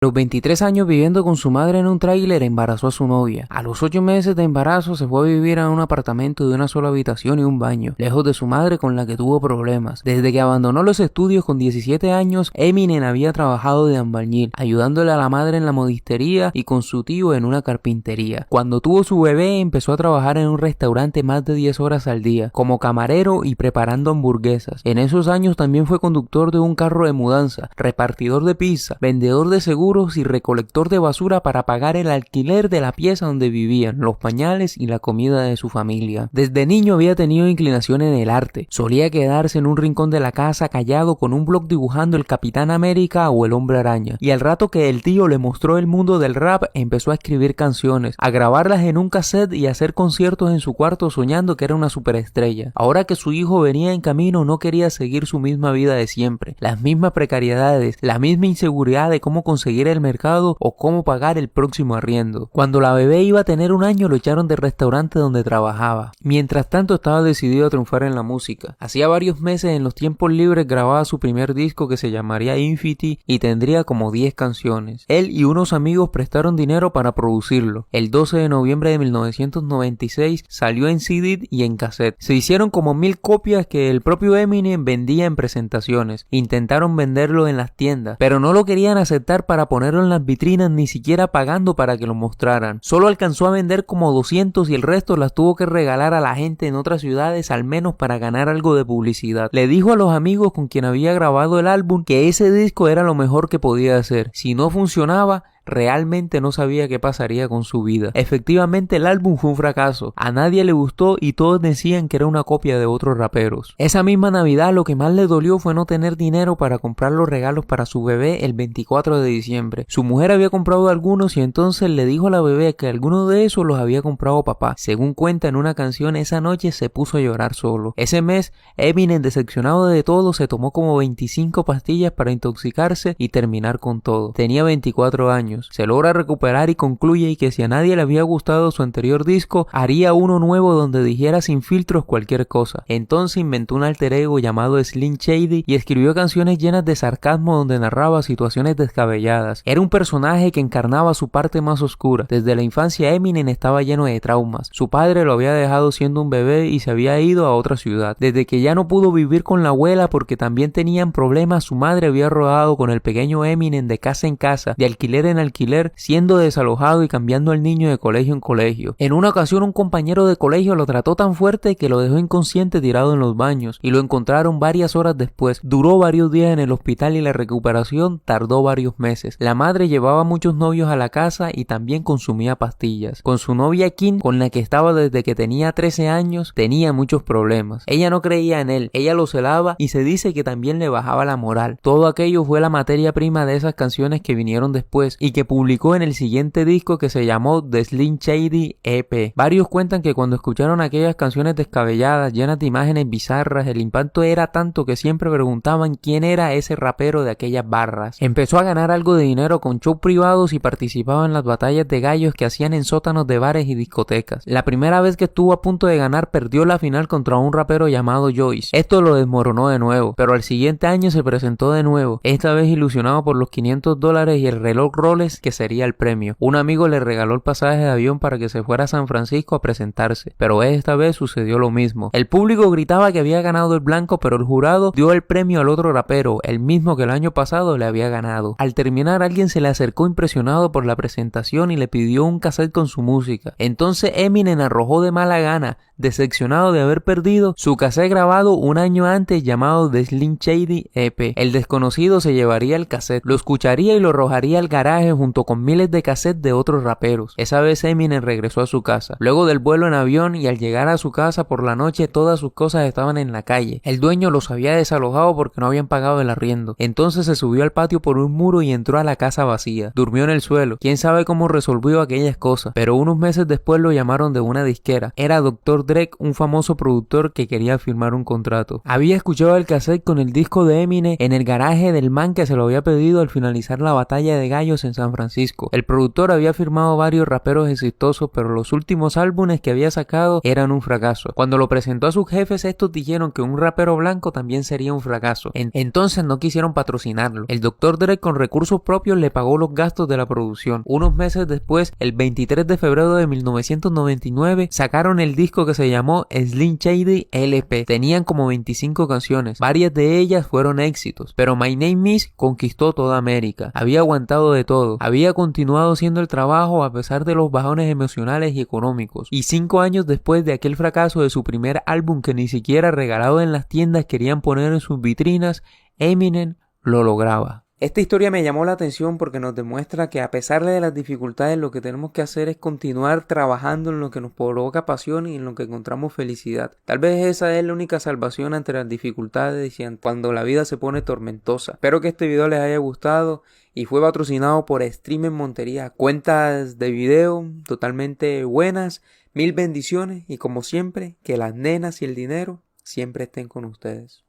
A los 23 años, viviendo con su madre en un tráiler, embarazó a su novia. A los 8 meses de embarazo se fue a vivir a un apartamento de una sola habitación y un baño, lejos de su madre con la que tuvo problemas. Desde que abandonó los estudios con 17 años, Eminem había trabajado de albañil, ayudándole a la madre en la modistería y con su tío en una carpintería. Cuando tuvo su bebé, empezó a trabajar en un restaurante más de 10 horas al día, como camarero y preparando hamburguesas. En esos años también fue conductor de un carro de mudanza, repartidor de pizza, vendedor de seguros y recolector de basura para pagar el alquiler de la pieza donde vivían, los pañales y la comida de su familia. Desde niño había tenido inclinación en el arte. Solía quedarse en un rincón de la casa callado con un bloc dibujando el Capitán América o el Hombre Araña. Y al rato que el tío le mostró el mundo del rap, empezó a escribir canciones, a grabarlas en un cassette y a hacer conciertos en su cuarto soñando que era una superestrella. Ahora que su hijo venía en camino, no quería seguir su misma vida de siempre, las mismas precariedades, la misma inseguridad de cómo conseguir el mercado o cómo pagar el próximo arriendo. Cuando la bebé iba a tener un año, lo echaron del restaurante donde trabajaba. Mientras tanto, estaba decidido a triunfar en la música. Hacía varios meses, en los tiempos libres, grababa su primer disco que se llamaría Infinity y tendría como 10 canciones. Él y unos amigos prestaron dinero para producirlo. El 12 de noviembre de 1996 salió en CD y en cassette. Se hicieron como 1000 copias que el propio Eminem vendía en presentaciones. Intentaron venderlo en las tiendas, pero no lo querían aceptar para ponerlo en las vitrinas, ni siquiera pagando para que lo mostraran. Solo alcanzó a vender como 200 y el resto las tuvo que regalar a la gente en otras ciudades, al menos para ganar algo de publicidad. Le dijo a los amigos con quien había grabado el álbum que ese disco era lo mejor que podía hacer. Si no funcionaba, realmente no sabía qué pasaría con su vida. Efectivamente, el álbum fue un fracaso. A nadie le gustó y todos decían que era una copia de otros raperos. Esa misma Navidad, lo que más le dolió fue no tener dinero para comprar los regalos para su bebé el 24 de diciembre. Su mujer había comprado algunos y entonces le dijo a la bebé que algunos de esos los había comprado papá. Según cuenta en una canción, esa noche se puso a llorar solo. Ese mes, Eminem, decepcionado de todo, se tomó como 25 pastillas para intoxicarse y terminar con todo. Tenía 24 años. Se logra recuperar y concluye que si a nadie le había gustado su anterior disco, haría uno nuevo donde dijera sin filtros cualquier cosa. Entonces inventó un alter ego llamado Slim Shady y escribió canciones llenas de sarcasmo donde narraba situaciones descabelladas. Era un personaje que encarnaba su parte más oscura. Desde la infancia, Eminem estaba lleno de traumas. Su padre lo había dejado siendo un bebé y se había ido a otra ciudad. Desde que ya no pudo vivir con la abuela porque también tenían problemas, su madre había rodado con el pequeño Eminem de casa en casa, de alquiler en alquiler, siendo desalojado y cambiando al niño de colegio en colegio. En una ocasión, un compañero de colegio lo trató tan fuerte que lo dejó inconsciente tirado en los baños y lo encontraron varias horas después. Duró varios días en el hospital y la recuperación tardó varios meses. La madre llevaba muchos novios a la casa y también consumía pastillas. Con su novia Kim, con la que estaba desde que tenía 13 años, tenía muchos problemas. Ella no creía en él, ella lo celaba y se dice que también le bajaba la moral. Todo aquello fue la materia prima de esas canciones que vinieron después y que publicó en el siguiente disco que se llamó The Slim Shady EP. Varios cuentan que cuando escucharon aquellas canciones descabelladas, llenas de imágenes bizarras, el impacto era tanto que siempre preguntaban quién era ese rapero de aquellas barras. Empezó a ganar algo de dinero con shows privados y participaba en las batallas de gallos que hacían en sótanos de bares y discotecas. La primera vez que estuvo a punto de ganar, perdió la final contra un rapero llamado Joyce. Esto lo desmoronó de nuevo, pero al siguiente año se presentó de nuevo, esta vez ilusionado por los $500 y el reloj Rolex que sería el premio. Un amigo le regaló el pasaje de avión para que se fuera a San Francisco a presentarse, pero esta vez sucedió lo mismo. El público gritaba que había ganado el blanco, pero el jurado dio el premio al otro rapero, el mismo que el año pasado le había ganado. Al terminar, alguien se le acercó impresionado por la presentación y le pidió un cassette con su música. Entonces Eminem arrojó de mala gana, decepcionado de haber perdido, su cassette grabado un año antes llamado The Slim Shady EP. El desconocido se llevaría el cassette, lo escucharía y lo arrojaría al garaje junto con miles de cassettes de otros raperos. Esa vez Eminem regresó a su casa, luego del vuelo en avión, y al llegar a su casa por la noche todas sus cosas estaban en la calle. El dueño los había desalojado porque no habían pagado el arriendo. Entonces se subió al patio por un muro y entró a la casa vacía. Durmió en el suelo. Quién sabe cómo resolvió aquellas cosas, pero unos meses después lo llamaron de una disquera. Era Dr. Dre, un famoso productor que quería firmar un contrato. Había escuchado el cassette con el disco de Eminem en el garaje del man que se lo había pedido al finalizar la batalla de gallos en San San Francisco. El productor había firmado varios raperos exitosos, pero los últimos álbumes que había sacado eran un fracaso. Cuando lo presentó a sus jefes, estos dijeron que un rapero blanco también sería un fracaso. Entonces no quisieron patrocinarlo. El Dr. Dre con recursos propios le pagó los gastos de la producción. Unos meses después, el 23 de febrero de 1999, sacaron el disco que se llamó Slim Shady LP. Tenían como 25 canciones. Varias de ellas fueron éxitos, pero My Name Is conquistó toda América. Había aguantado de todo. Había continuado haciendo el trabajo a pesar de los bajones emocionales y económicos. Y 5 años después de aquel fracaso de su primer álbum que ni siquiera regalado en las tiendas querían poner en sus vitrinas, Eminem lo lograba. Esta historia me llamó la atención porque nos demuestra que a pesar de las dificultades lo que tenemos que hacer es continuar trabajando en lo que nos provoca pasión y en lo que encontramos felicidad. Tal vez esa es la única salvación ante las dificultades y cuando la vida se pone tormentosa. Espero que este video les haya gustado y fue patrocinado por Stream en Montería. Cuentas de video totalmente buenas, 1000 bendiciones y como siempre que las nenas y el dinero siempre estén con ustedes.